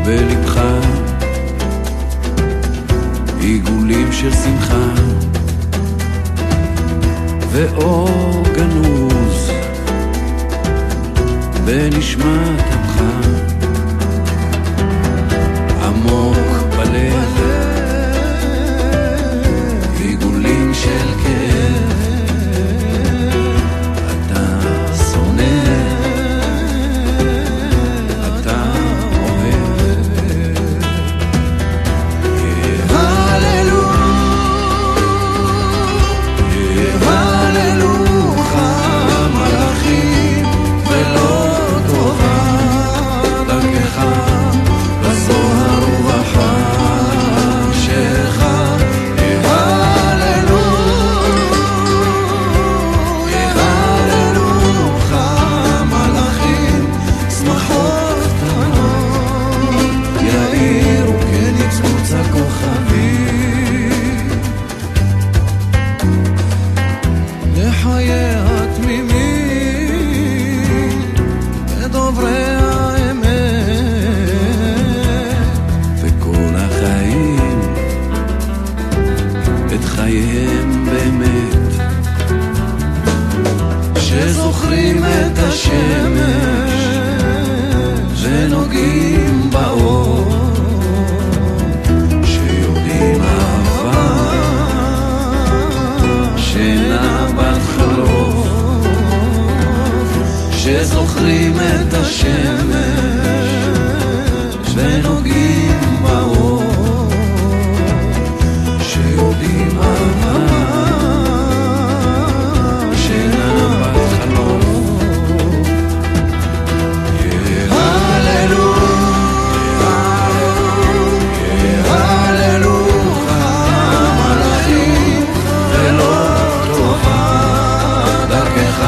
בלבך עיגולים של שמחה ואור גנוז בנשמת אפך עמוק בלב עיגולים של כאב אתה שונא אתה אוהב הללוך המלאכים ולא טובה דרכך בזוהר ובחשך הללוך המלאכים שמחות קטנות יאירו כניצוץ הכוכבים לחיי התמימים ודוברי האמת וכל החיים את חייהם באמת שזוכרים את השמש ונוגעים באור שיודעים אהבה שינה בת חלוף שזוכרים את השמש ונוגעים באור שיודעים אהבה שינה בת חלוף הללוך המלאכים ולא טובה דרכך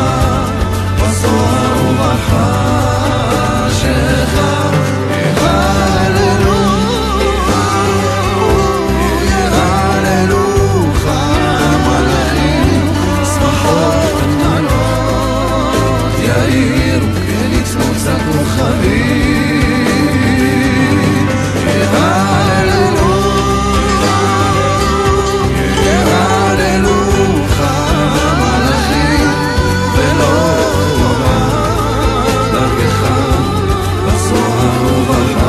בזוהר ובחשך הללוך המלאכים שמחות קטנות יאירו כניצוץ הכוכבים הללוך המלאכים ולא טובה דרכך בזוהר ובחשך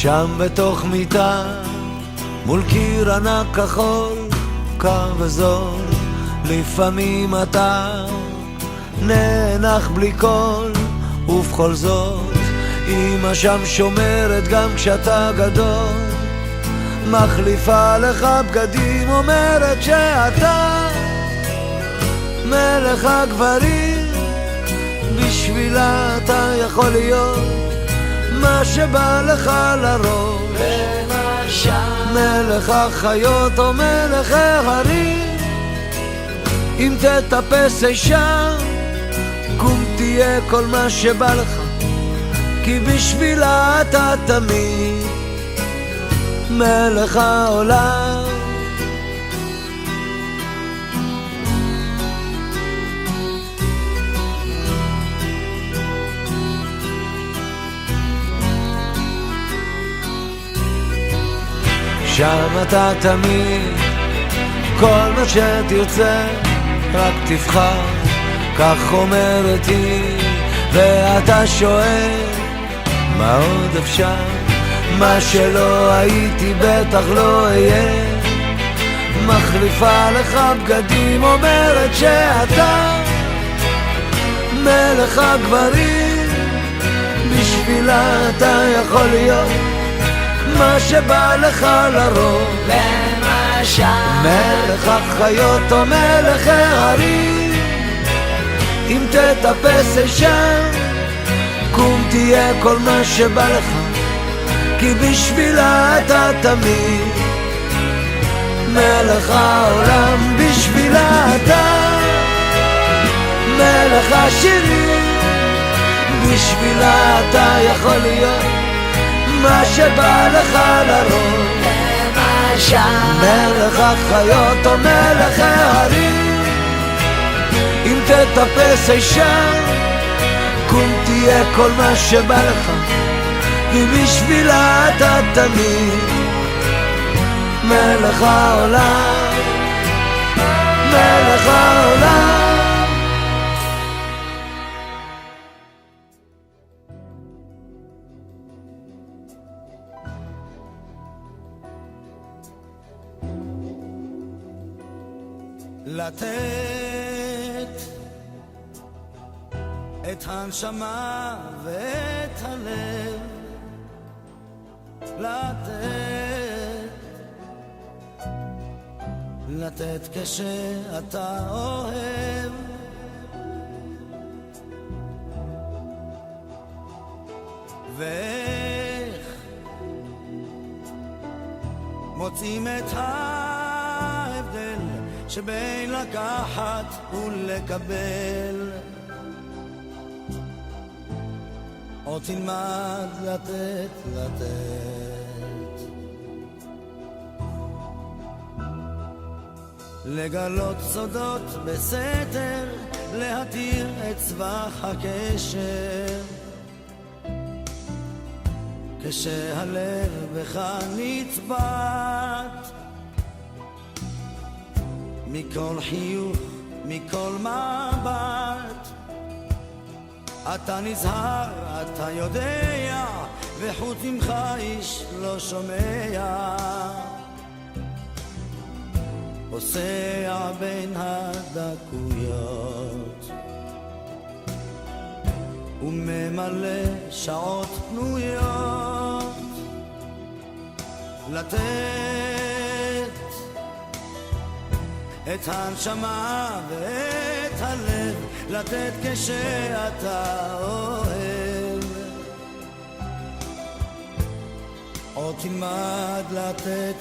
שם בתוך מיטה מול קיר ענק כחול קר וזול לפעמים אתה נאנח בלי קול ובכל זאת אמא שם שומרת גם כשאתה גדול מחליפה לך בגדים אומרת שאתה מלך הגברים בשבילה אתה יכול להיות מה שבא לך לראש מלך החיות או מלך ההרים אם תטפס אישה קום תהיה כל מה שבא לך כי בשבילה אתה תמיד מלך העולם שם אתה תמיד כל מה שתרצה רק תבחר כך אומרת היא, ואתה שואל מה עוד אפשר? מה שלא הייתי בטח לא אהיה. מחליפה לך בגדים, אומרת שאתה מלך הגברים, בשבילה אתה יכול להיות מה שבא לך לרוב. למשל מלך החיות או מלך ההרים, אם תטפס אשם קום תהיה כל מה שבא לך, כי בשבילה אתה תמיד מלך העולם. בשבילה אתה מלך השירים, בשבילה אתה יכול להיות מה שבא לך לרוב. למשל מלך החיות או מלך ההרים, אם תטפס אשם קום תהיה כל מה שבא לך, כי בשבילה אתה תמיד מלך העולם. מלך העולם. לתת את הנשמה ואת הלב, לתת כשאתה אוהב, ואיך מוצאים את ההבדל שבין לקחת ולקבל. או תלמד לתת לגלות סודות בסתר, להתיר את צבח הקשר, כשהלב בך נצבט מכל חיוך, מכל מבט. אתה נזהר, אתה יודע, וחוץ ממך איש לא שומע, פוסע בין הדקויות וממלא שעות פנויות. לתת את הנשמה ואת הלב, לתת כשאתה אוהב, או תלמד לתת.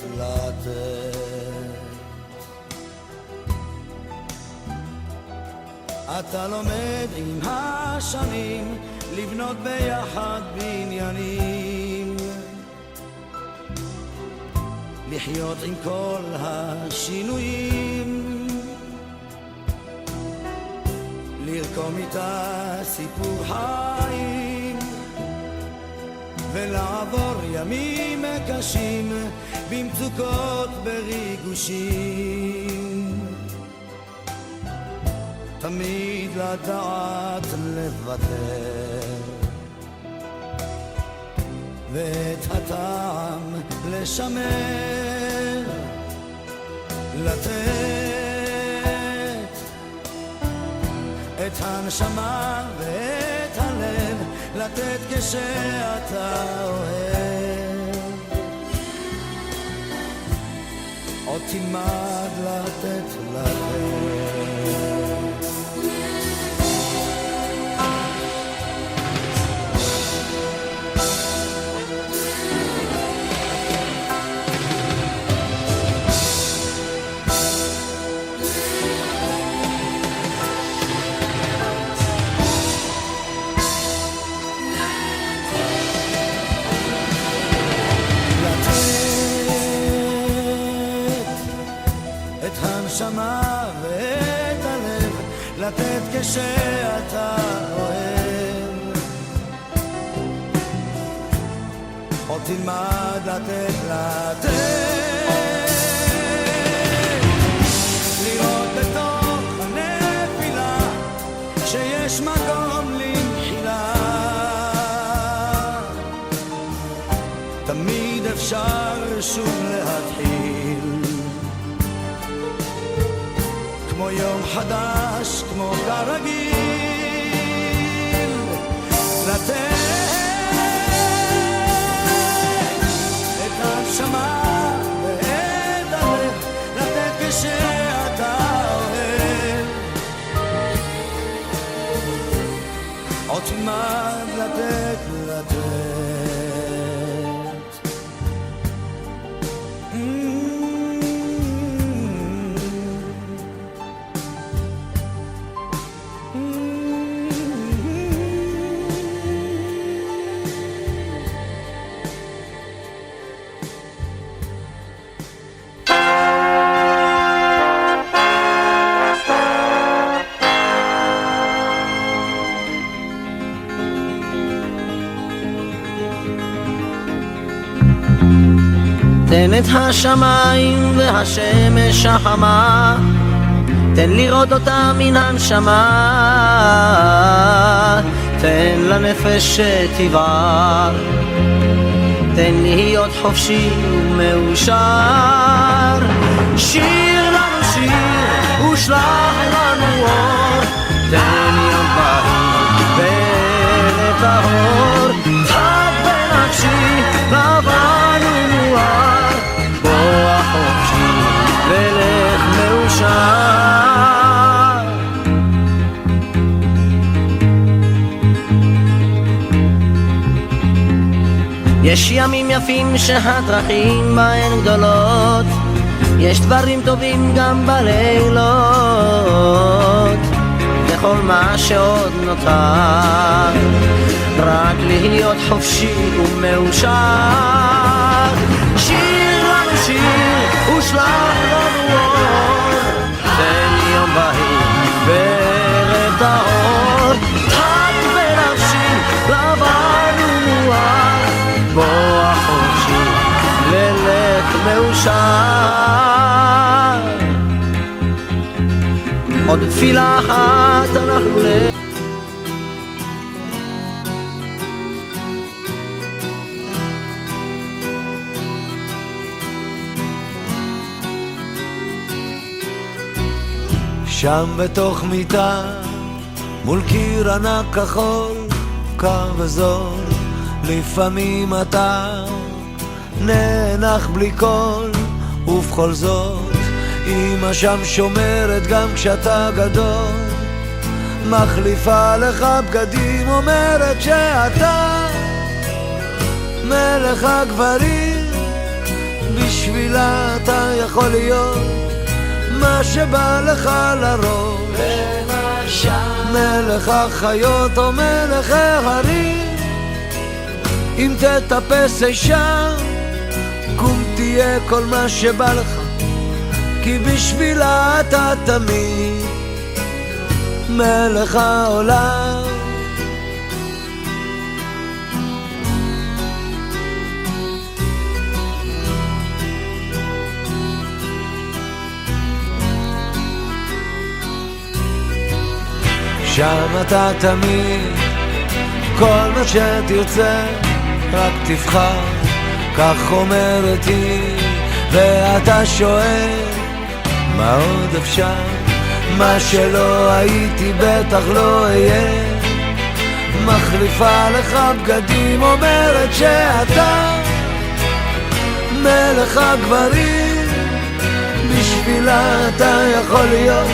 אתה לומד עם השנים לבנות ביחד בניינים, לחיות עם כל השינויים, לרקום איתה סיפור חיים, ולעבור ימים קשים במצוקות בריגושים. תמיד לדעת לוותר, ואת הטעם לשמר. לתת את הנשמה ואת הלב, לתת כשאתה אוהב, עוד תלמד לתת. הנשמה ואת הלב, לתת כשאתה אוהב, עוד תלמד לתת. לראות בתוך הנפילה יש מקום למחילה, תמיד אפשר שוב להתחיל, כמו יום חדש, כמו כרגיל, לתת את הנשמה ואת הלב, לתת כשאתה אוהב, עוד תלמד לתת. תן את השמיים והשמש החמה, תן לראות אותה מן הנשמה, תן לנפש שתבער, תן להיות חופשי ומאושר. שיר לנו שיר ושלח לנו אור, תן יום בהיר ולב טהור, חג בנפשי לבן ומואר, בוא חופשי ולך מאושר. יש ימים יפים שהדרכים בהן גדולות, יש דברים טובים גם בלילות, וכל מה שעוד נותר רק להיות חופשי ומאושר. שיר לנו שיר ושלח לנו אור, תן יום בהיר וערב טהור, חג בנפשי לבן ומואר, בוא חופשי ולך מאושר. עוד תפילה אחת אנחנו שם בתוך מיטה מול קיר ענק כחול, קר וזול, לפעמים אתה נאנח בלי קול, ובכל זאת אמא שם שומרת גם כשאתה גדול, מחליפה לך בגדים, אומרת שאתה מלך הגברים, בשבילה אתה יכול להיות מה שבא לך לראש, מלך החיות או מלך ההרים. אם תטפס אישה קום תהיה כל מה שבא לך, כי בשבילה אתה תמיד מלך העולם. שם אתה תמיד, כל מה שתרצה רק תבחר, כך אומרת היא, ואתה שואל מה עוד אפשר, מה שלא הייתי בטח לא אהיה, מחליפה לך בגדים, אומרת שאתה מלך הגברים, בשבילה אתה יכול להיות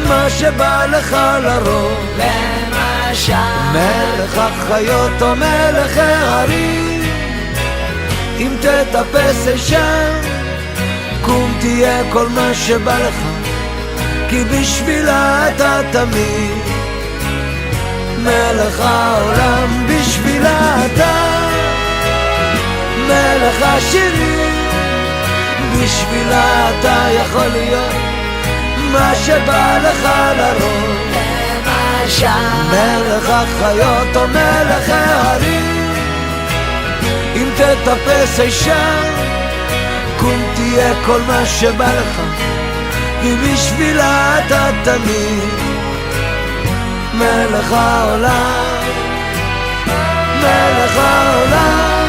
מה שבא לך לראש, למשל מלך החיות או מלך ההרים. אם תטפס אישה קום תהיה כל מה שבא לך, כי בשבילה אתה תמיד מלך העולם, בשבילה אתה מלך השירים, בשבילה אתה יכול להיות מה שבא לך לראש, למשל מלך החיות או מלך ההרים. אם תטפס אישה קום תהיה כל מה שבא לך, כי בשבילה אתה תמיד מלך העולם, מלך העולם.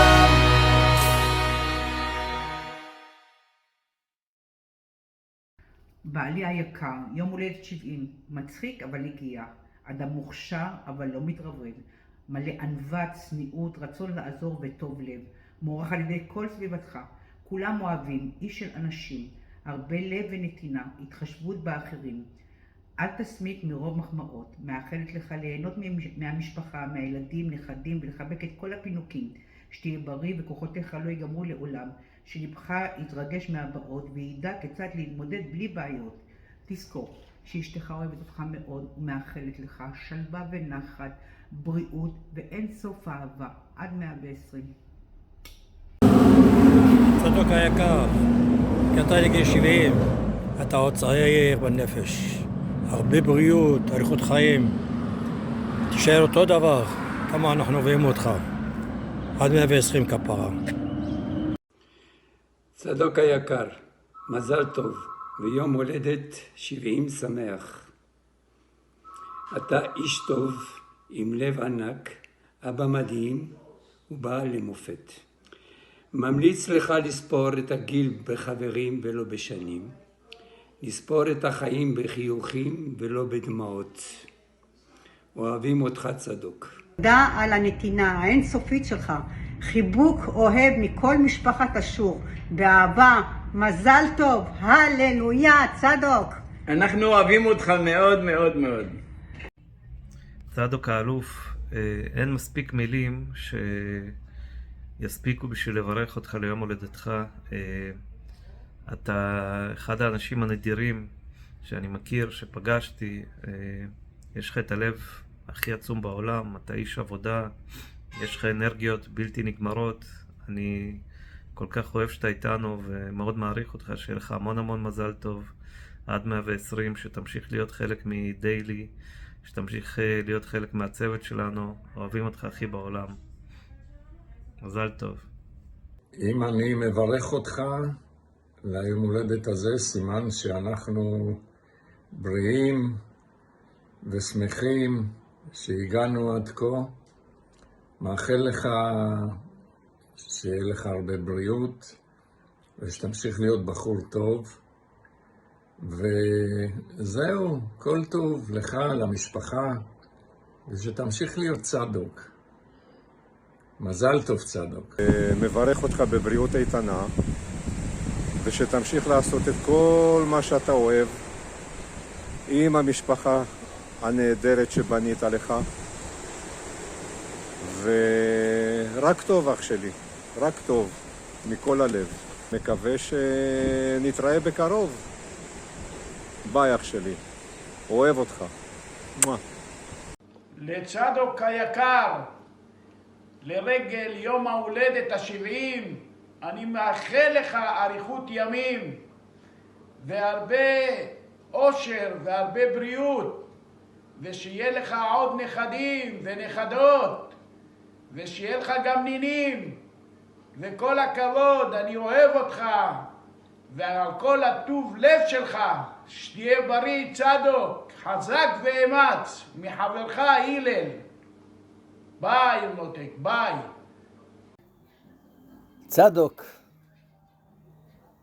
בעלי היקר, יום הולדת 70, מצחיק אבל הגיע, אדם מוכשר אבל לא מתרברב, מלא ענווה, צניעות, רצון לעזור וטוב לב, מוערך על ידי כל סביבתך, כולם אוהבים, איש של אנשים, הרבה לב ונתינה, התחשבות באחרים. אל תסמיק מרוב מחמאות, מאחלת לך ליהנות מהמשפחה, מהילדים, נכדים ולחבק את כל הפינוקים, שתהיה בריא וכוחותיך לא ייגמרו לעולם, שלבך יתרגש מהבאות וידע כיצד להתמודד בלי בעיות. תזכור שאשתך אוהבת אותך מאוד ומאחלת לך שלווה ונחת, בריאות ואין סוף אהבה. עד 120. צדוק היקר, כי אתה לגיל 70, אתה עוד צעיר בנפש, הרבה בריאות, אריכות חיים, תישאר אותו דבר כמה אנחנו אוהבים אותך. עד 120 כפרה. צדוק היקר, מזל טוב ויום הולדת 70 שמח. אתה איש טוב עם לב ענק, אבא מדהים ובעל למופת. ממליץ לך לספור את הגיל בחברים ולא בשנים, לספור את החיים בחיוכים ולא בדמעות. אוהבים אותך צדוק. תודה על הנתינה האינסופית שלך, חיבוק אוהב מכל משפחת אשור, באהבה, מזל טוב, הללויה, צדוק. אנחנו אוהבים אותך מאוד מאוד מאוד. צדוק האלוף, אין מספיק מילים שיספיקו בשביל לברך אותך ליום הולדתך. אתה אחד האנשים הנדירים שאני מכיר, שפגשתי. יש לך את הלב הכי עצום בעולם, אתה איש עבודה, יש לך אנרגיות בלתי נגמרות. אני כל כך אוהב שאתה איתנו ומאוד מעריך אותך, שיהיה לך המון המון מזל טוב עד 120, שתמשיך להיות חלק מדיילי, שתמשיך להיות חלק מהצוות שלנו. אוהבים אותך הכי בעולם. מזל טוב. אם אני מברך אותך ליום הולדת הזה, סימן שאנחנו בריאים ושמחים שהגענו עד כה. מאחל לך שיהיה לך הרבה בריאות ושתמשיך להיות בחור טוב, וזהו, כל טוב לך, למשפחה, ושתמשיך להיות צדוק. מזל טוב צדוק. מברך אותך בבריאות איתנה, ושתמשיך לעשות את כל מה שאתה אוהב עם המשפחה הנהדרת שבנית לך, ורק טוב אח שלי, רק טוב מכל הלב. מקווה שנתראה בקרוב. ביי אח שלי, אוהב אותך. לצדוק היקר, לרגל יום ההולדת ה-70, אני מאחל לך אריכות ימים והרבה אושר והרבה בריאות, ושיהיה לך עוד נכדים ונכדות, ושיהיה לך גם נינים, וכל הכבוד, אני אוהב אותך, ועל כל הטוב לב שלך, שתהיה בריא צדוק, חזק ואמץ, מחברך הלל. ביי מותק, ביי. צדוק,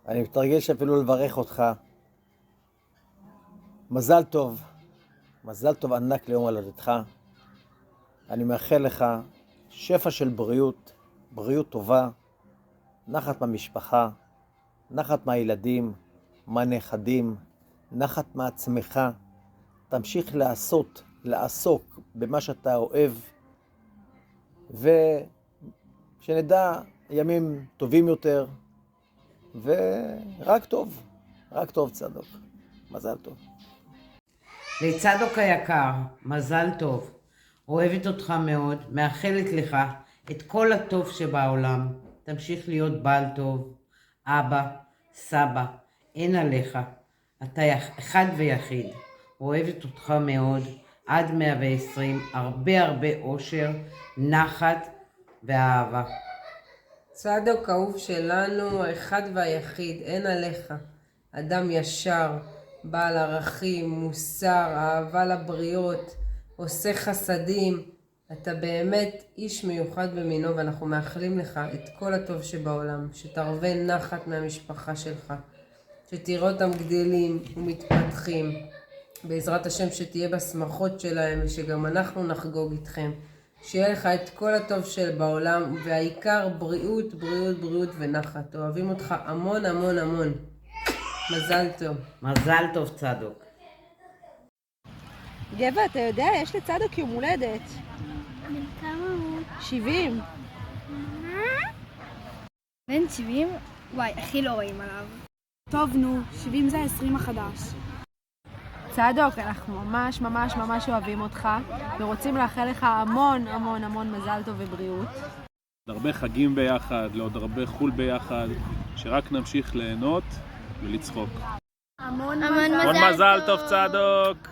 אני מתרגש אפילו לברך אותך. מזל טוב, מזל טוב ענק ליום הולדתך. אני מאחל לך שפע של בריאות, בריאות טובה, נחת מהמשפחה, נחת מהילדים, מהנכדים, נחת מעצמך. תמשיך לעסוק במה שאתה אוהב, ושנדע ימים טובים יותר, ורק טוב, רק טוב צדוק. מזל טוב. לצדוק היקר, מזל טוב. אוהבת אותך מאוד, מאחלת לך את כל הטוב שבעולם. תמשיך להיות בעל טוב, אבא, סבא, אין עליך. אתה אחד ויחיד. אוהבת אותך מאוד, עד 120, הרבה אושר, נחת ואהבה. צדוק אהוב שלנו, האחד והיחיד, אין עליך. אדם ישר, בעל ערכים, מוסר, אהבה לבריות. עושה חסדים. אתה באמת איש מיוחד במינו, ואנחנו מאחלים לך את כל הטוב שבעולם, שתרווה נחת מהמשפחה שלך, שתראה אותם גדלים ומתפתחים, בעזרת השם שתהיה בשמחות שלהם, ושגם אנחנו נחגוג איתכם. שיהיה לך את כל הטוב שבעולם, והעיקר בריאות, בריאות, בריאות ונחת. אוהבים אותך המון המון המון. מזל טוב. מזל טוב צדוק. גבע, אתה יודע, יש לצדוק יום הולדת. בן כמה הוא? 70. מה? בן 70? וואי, הכי לא רואים עליו. טוב, נו, 70 זה 20 החדש. צדוק, אנחנו ממש ממש ממש אוהבים אותך, ורוצים לאחל לך המון המון המון מזל טוב ובריאות. הרבה חגים ביחד, לעוד הרבה חול ביחד, שרק נמשיך ליהנות ולצחוק. המון מזל טוב צדוק!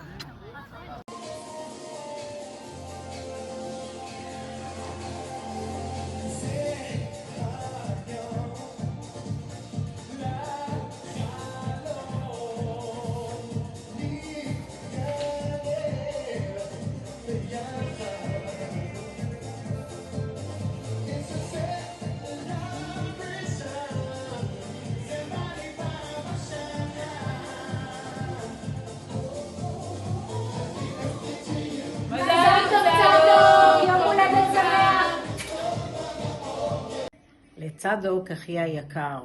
לצדוק אחי היקר,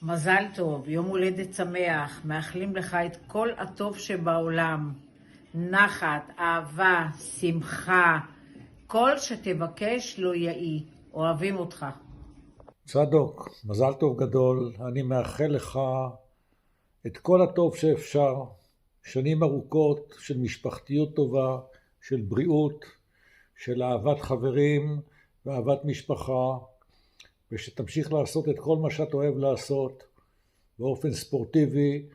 מזל טוב, יום הולדת שמח, מאחלים לך את כל הטוב שבעולם, נחת, אהבה, שמחה, כל שתבקש לא יהי, אוהבים אותך. צדוק, מזל טוב גדול, אני מאחל לך את כל הטוב שאפשר, שנים ארוכות של משפחתיות טובה, של בריאות, של אהבת חברים ואהבת משפחה, ושתמשיך לעשות את כל מה שאת אוהב לעשות, באופן ספורטיבי,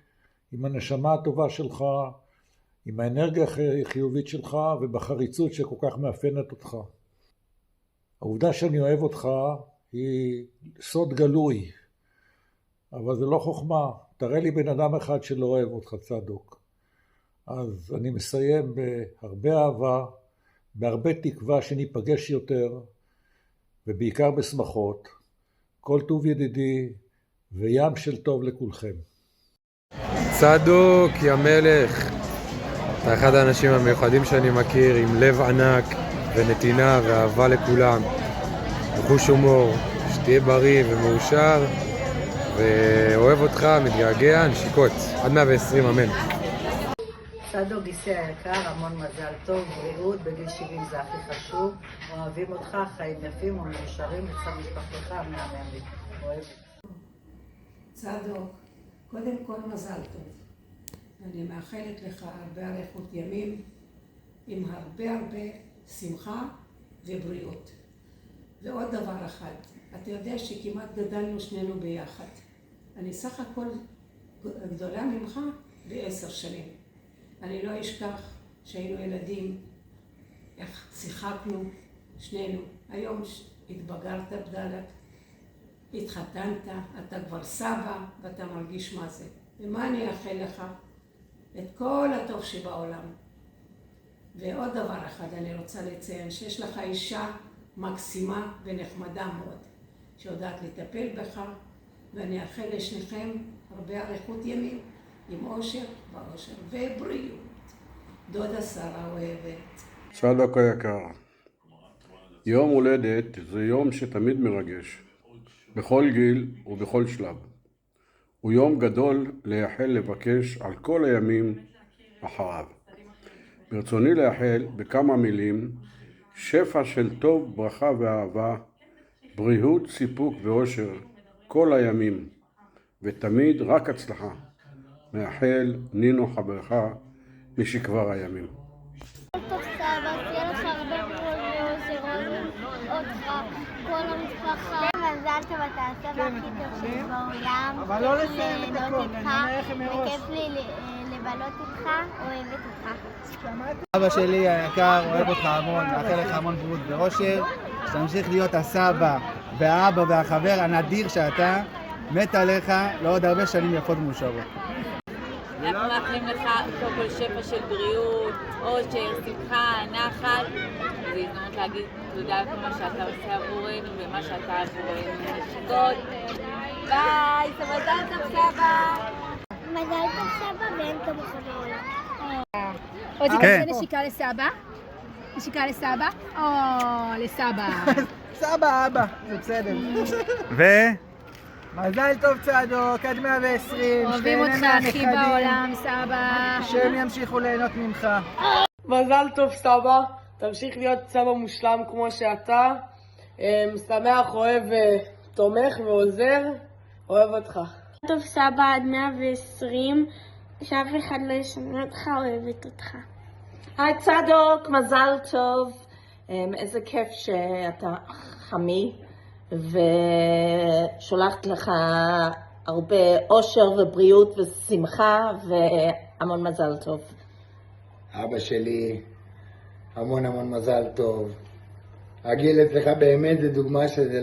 עם הנשמה הטובה שלך, עם האנרגיה החיובית שלך, ובחריצות שכל כך מאפיינת אותך. העובדה שאני אוהב אותך היא סוד גלוי, אבל זה לא חוכמה. תראה לי בן אדם אחד שלא אוהב אותך, צדוק. אז אני מסיים בהרבה אהבה, בהרבה תקווה שניפגש יותר, ובעיקר בשמחות. כל טוב ידידי, וים של טוב לכולכם. צדוק, יא מלך. אתה אחד האנשים המיוחדים שאני מכיר, עם לב ענק ונתינה ואהבה לכולם, וחוש הומור. שתהיה בריא ומאושר, ואוהב אותך, מתגעגע, נשיקות. עד 120, אמן. צדוק גיסי היקר, המון מזל טוב, בריאות, בגיל 70 זה הכי חשוב. אוהבים אותך, חיים יפים ומאושרים לצד משפחתך מהממת. אוהב. צדוק, קודם כל מזל טוב. אני מאחלת לך הרבה אריכות ימים, עם הרבה שמחה ובריאות. ועוד דבר אחד, אתה יודע שכמעט גדלנו שנינו ביחד. אני סך הכל גדולה ממך ב10 שנים. אני לא אשכח שהיינו ילדים, איך שיחקנו שנינו. היום התבגרת בדלת, התחתנת, אתה כבר סבא ואתה מרגיש מה זה. ומה אני אאחל לך? את כל הטוב שבעולם. ועוד דבר אחד אני רוצה לציין, שיש לך אישה מקסימה ונחמדה מאוד, שיודעת לטפל בך, ואני אאחל לשניכם הרבה אריכות ימים, עם אושר ואושר ובריאות. דודה שרה אוהבת. צדוק היקר, יום הולדת זה יום שתמיד מרגש, בכל גיל ובכל שלב. הוא יום גדול לייחל לבקש על כל הימים אחריו. ברצוני לאחל בכמה מילים שפע של טוב, ברכה ואהבה, בריאות, סיפוק ואושר כל הימים, ותמיד רק הצלחה. מאחל נינו חברך משכבר הימים. טוב סבא, תהיה לך הרבה בריאות ואושר, אותך, כל המשפחה. מזל טוב, אתה הסבא הכי טוב שיש בעולם. אבל לא לסיים את הכל, אני אומר לכם מראש. וכיף לי לבלות איתך, אוהבת אותך. אבא שלי היקר, אוהב אותך המון, מאחל לך המון בריאות ואושר, שתמשיך להיות הסבא והאבא והחבר הנדיר שאתה, מת עליך לעוד הרבה שנים יפות ומאושרות. אנחנו מאחלים לך קודם כל שפע של בריאות, אושר, שמחה, נחת. זו הזדמנות להגיד תודה על כל מה שאתה עושה עבורנו ומה שאתה עבורנו. נשיקות. ביי, מזל טוב סבא. מזל טוב סבא ואין כמוך בעולם. עוד תקרא נשיקה לסבא? נשיקה לסבא? או, לסבא. סבא, אבא, זה בסדר. מזל טוב צדוק, עד 120. אוהבים אותך הכי בעולם, סבא. שהם ימשיכו ליהנות ממך. מזל טוב סבא, תמשיך להיות סבא מושלם כמו שאתה. שמח, אוהב, תומך ועוזר. אוהב אותך. טוב סבא עד 120, שאף אחד לא ישנה אותך, אוהבת אותך. היי צדוק, מזל טוב. איזה כיף שאתה חמי. ושולחת לך הרבה אושר ובריאות ושמחה והמון מזל טוב. אבא שלי, המון מזל טוב. הגיל אצלך באמת זה דוגמה שזה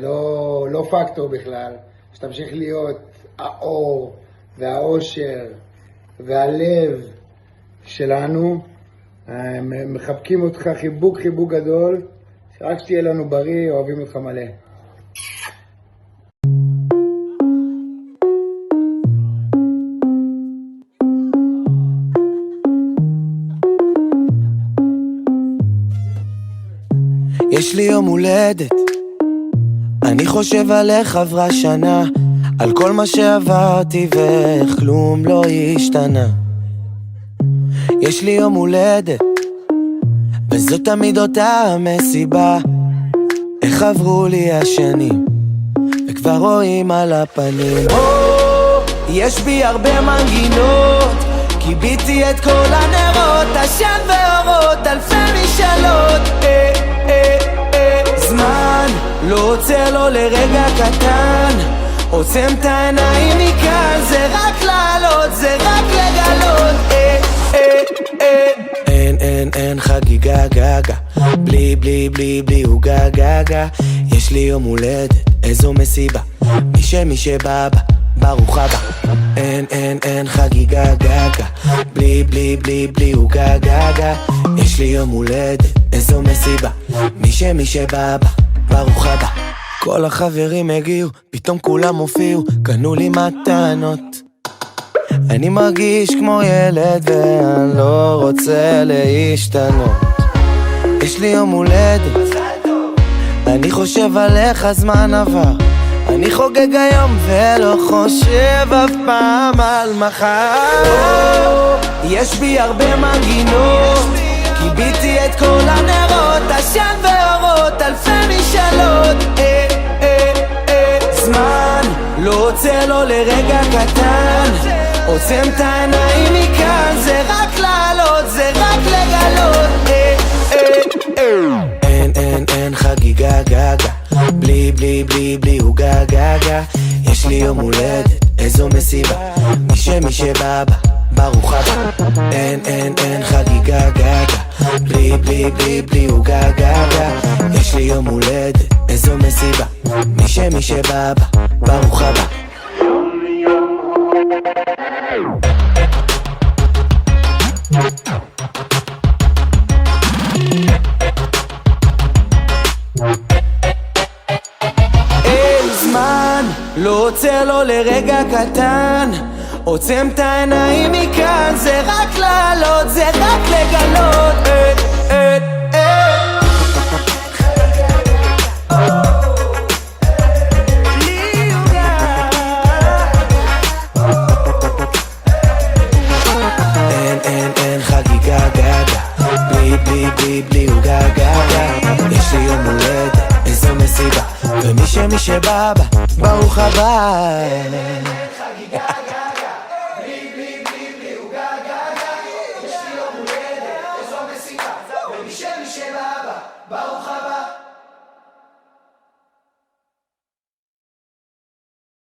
לא פקטור בכלל. שתמשיך להיות האור והאושר והלב שלנו. מחבקים אותך חיבוק גדול. רק שתהיה לנו בריא, אוהבים אותך מלא. יש לי יום הולדת, אני חושב על איך עברה שנה, על כל מה שעברתי ואיך כלום לא השתנה. יש לי יום הולדת, וזאת תמיד אותה המסיבה, איך עברו לי השנים, וכבר רואים על הפנים. יש בי הרבה מנגינות, קיביתי את כל הנרות, עשן ואורות, אלפי משאלות. זמן לא עוצר לו לרגע קטן, עוצם את העיניים מכאן, זה רק לעלות, זה רק לגלות. אין חגיגה גגה, בלי הוא גגה. יש לי יום הולדת, איזו מסיבה, מי שבא ברוך הבא. אין חגיגה גגה, בלי הוא גגה. יש לי יום הולדת, איזו מסיבה, מי שבא ברוך הבא. כל החברים הגיעו, פתאום כולם הופיעו, קנו לי מתנות. אני מרגיש כמו ילד ואני לא רוצה להשתנות. יש לי יום הולדת, אני חושב על איך הזמן עבר, אני חוגג היום ולא חושב אף פעם על מחר. יש בי הרבה מנגינות, קיביתי את כל הנרות, עשן ואורות, אלפי משאלות. זמן לא עוצר לו לרגע קטן, עוצם את העיניים מכאן, זה רק לעלות, זה רק לגלות. אין חגיגה גגה, בלי הוא גגה. יש לי יום הולדת, איזו מסיבה, מי שבא ברוך הבא. אין חגיגה גגה, בלי הוא גגה. יש לי יום הולדת, איזו מסיבה, מי שבא ברוך הבא. אין זמן לא עוצר לו לרגע קטן, עוצם את העיניים מכאן, זה רק לעלות, זה רק לגלות. אין חגיגה גגה, בלי הוא גגה. יש לי יום הולדת, איזו מסיבה, ומי שבא ברוך הבא. בלי הוא גגה. יש לי יום הולדת, איזו מסיבה, ומי שבא ברוך הבא.